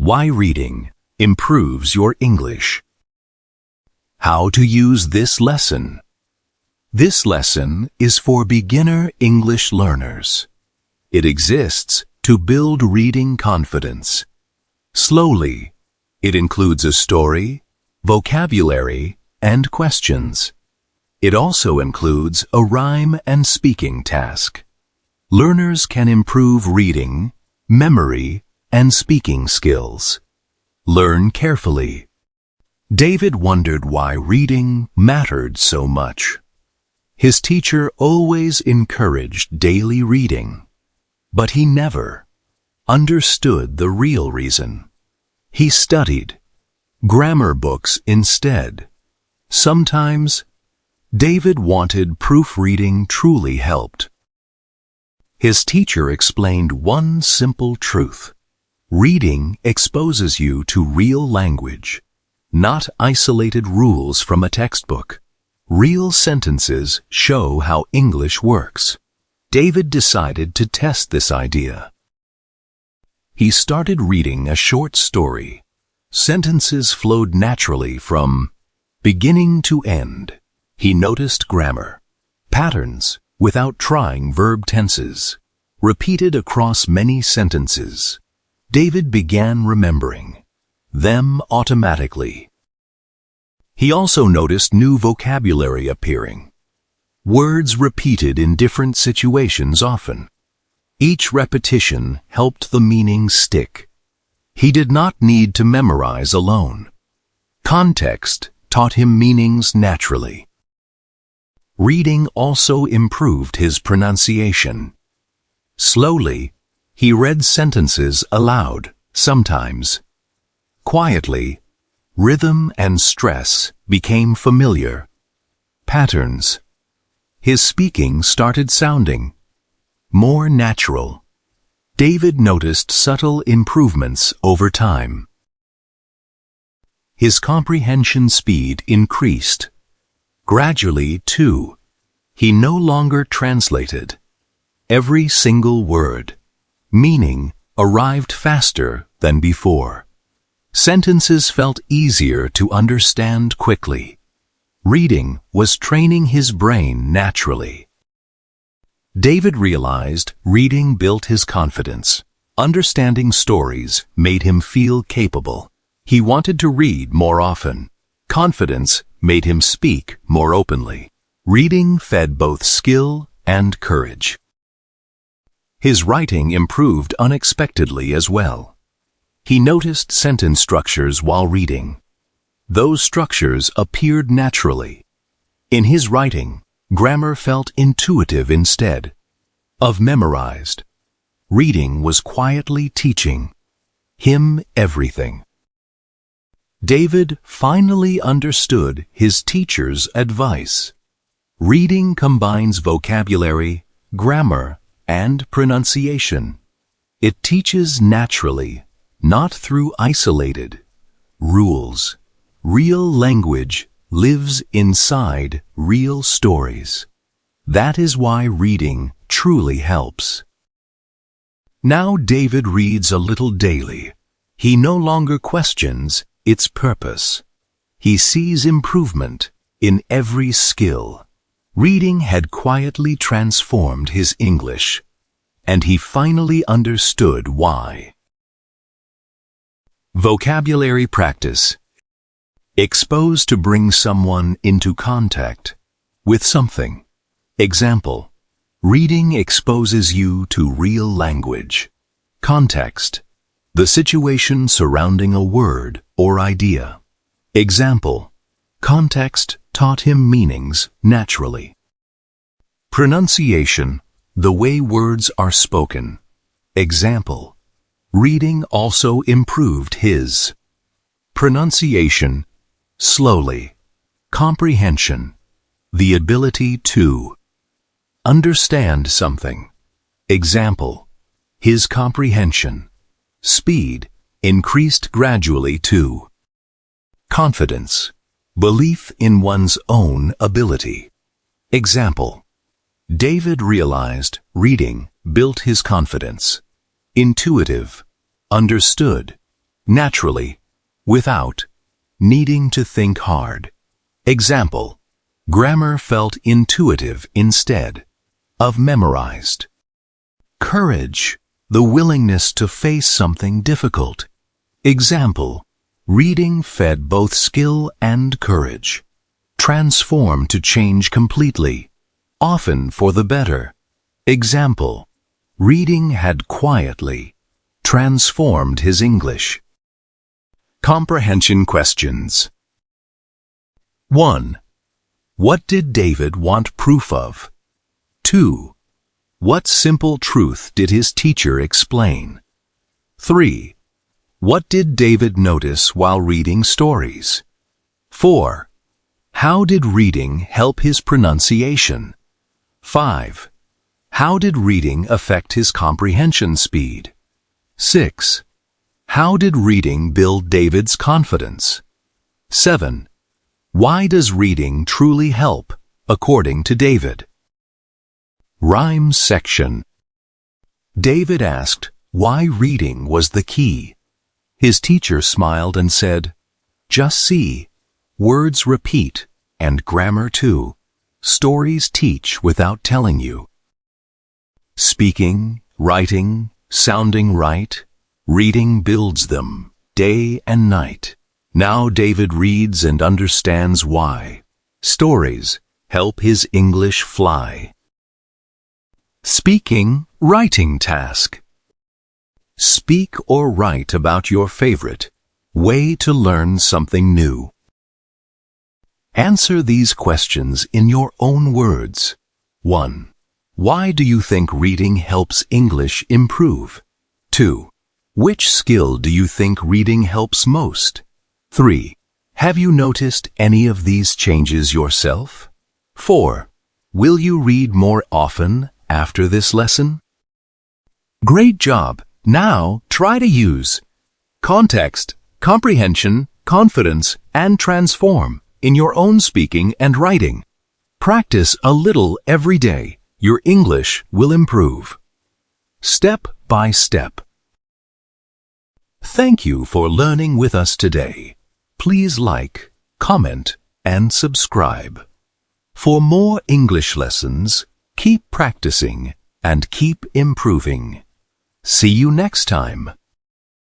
Why reading improves your English. How to use this lesson. This lesson is for beginner English learners. It exists to build reading confidence. Slowly, it includes a story, vocabulary, and questions. It also includes a rhyme and speaking task. Learners can improve reading, memory, and speaking skills. Learn carefully. David wondered why reading mattered so much. His teacher always encouraged daily reading, but he never understood the real reason. He studied grammar books instead. Sometimes, David wanted proofreading truly helped. His teacher explained one simple truth. Reading exposes you to real language, not isolated rules from a textbook. Real sentences show how English works. David decided to test this idea. He started reading a short story. Sentences flowed naturally from beginning to end. He noticed grammar, patterns without trying verb tenses, repeated across many sentences. David began remembering them automatically. He also noticed new vocabulary appearing, words repeated in different situations often. Each repetition helped the meaning stick. He did not need to memorize alone. Context taught him meanings naturally. Reading also improved his pronunciation. Slowly, he read sentences aloud, sometimes quietly. Rhythm and stress became familiar. Patterns. His speaking started sounding more natural. David noticed subtle improvements over time. His comprehension speed increased. Gradually, too, he no longer translated every single word. Meaning arrived faster than before. Sentences felt easier to understand quickly. Reading was training his brain naturally. David realized reading built his confidence. Understanding stories made him feel capable. He wanted to read more often. Confidence made him speak more openly. Reading fed both skill and courage. His writing improved unexpectedly as well. He noticed sentence structures while reading. Those structures appeared naturally. In his writing, grammar felt intuitive instead of memorized. Reading was quietly teaching him everything. David finally understood his teacher's advice. Reading combines vocabulary, grammar, and pronunciation. It teaches naturally, not through isolated rules. Real language lives inside real stories. That is why reading truly helps. Now David reads a little daily. He no longer questions its purpose. He sees improvement in every skill. Reading had quietly transformed his English, and he finally understood why. Vocabulary practice. Expose to bring someone into contact with something. Example. Reading exposes you to real language. Context. The situation surrounding a word or idea. Example. Context taught him meanings naturally. Pronunciation. The way words are spoken. Example. Reading also improved his pronunciation. Slowly. Comprehension. The ability to understand something. Example. His comprehension. Speed increased gradually too. Confidence. Belief in one's own ability. Example. David realized reading built his confidence. Intuitive. Understood. naturally, without, needing to think hard. Example, grammar felt intuitive instead of memorized. Courage, the willingness to face something difficult. Example, reading fed both skill and courage. Transform to change completely, often for the better. Example, reading had quietly transformed his English. Comprehension questions. 1. What did David want proof of? 2. What simple truth did his teacher explain? 3. What did David notice while reading stories? 4. How did reading help his pronunciation? 5. How did reading affect his comprehension speed? 6. How did reading build David's confidence? 7. Why does reading truly help, according to David? Rhyme section. David asked why reading was the key. His teacher smiled and said, "Just see, words repeat, and grammar too. Stories teach without telling you." Speaking, writing, sounding right, reading builds them, day and night. Now David reads and understands why. Stories help his English fly. Speaking, writing task. Speak or write about your favorite way to learn something new. Answer these questions in your own words. 1. Why do you think reading helps English improve? 2. Which skill do you think reading helps most? 3. Have you noticed any of these changes yourself? 4. Will you read more often after this lesson? Great job! Now try to use context, comprehension, confidence, and transform in your own speaking and writing. Practice a little every day. Your English will improve. Step by step. Thank you for learning with us today. Please like, comment, and subscribe. For more English lessons, keep practicing and keep improving. See you next time.